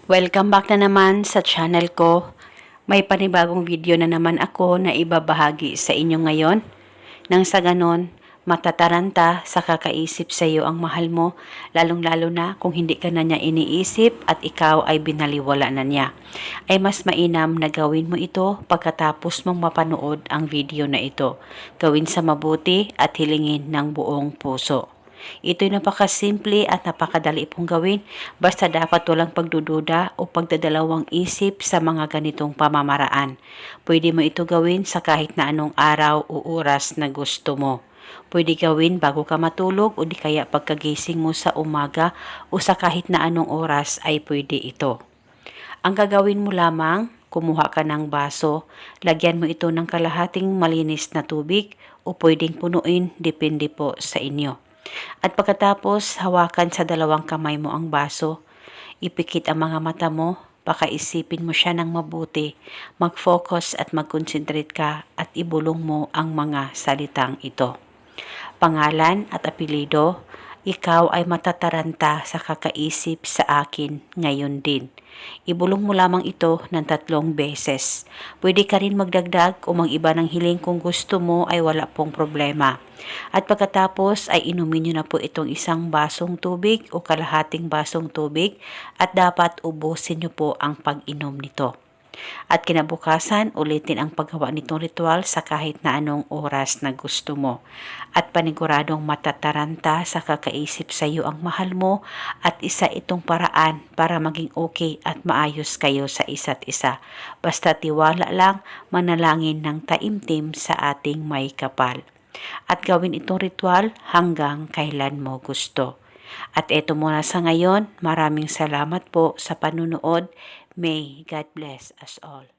Welcome back na naman sa channel ko. May panibagong video na naman ako na ibabahagi sa inyo ngayon. Nang sa ganon, matataranta sa kakaisip sa iyo ang mahal mo, lalong-lalo na kung hindi ka na niya iniisip at ikaw ay binaliwala na niya. Ay mas mainam na gawin mo ito pagkatapos mong mapanood ang video na ito. Gawin sa mabuti at hilingin ng buong puso. Ito'y napakasimple at napakadali pong gawin, basta dapat walang pagdududa o pagdadalawang isip sa mga ganitong pamamaraan. Pwede mo ito gawin sa kahit na anong araw o oras na gusto mo. Pwede gawin bago ka matulog o di kaya pagkagising mo sa umaga o sa kahit na anong oras ay pwede ito. Ang gagawin mo lamang, kumuha ka ng baso, lagyan mo ito ng kalahating malinis na tubig o pwedeng punuin, depende po sa inyo. At pagkatapos, hawakan sa dalawang kamay mo ang baso, ipikit ang mga mata mo, pakaisipin mo siya ng mabuti, mag-focus at mag-concentrate ka at ibulong mo ang mga salitang ito. Pangalan at apelido, ikaw ay matataranta sa kakaisip sa akin ngayon din. Ibulong mo lamang ito ng 3 beses. Pwede ka rin magdagdag o mag-iba ng hiling kung gusto mo ay wala pong problema. At pagkatapos ay inumin nyo na po itong 1 basong tubig o kalahating basong tubig at dapat ubusin nyo po ang pag-inom nito. At kinabukasan, ulitin ang paggawa nitong ritual sa kahit na anong oras na gusto mo. At paniguradong matataranta sa kakaisip sa iyo ang mahal mo at isa itong paraan para maging okay at maayos kayo sa isa't isa. Basta tiwala lang, manalangin ng taimtim sa ating may kapal. At gawin itong ritual hanggang kailan mo gusto. At eto muna sa ngayon, maraming salamat po sa panunood. May God bless us all.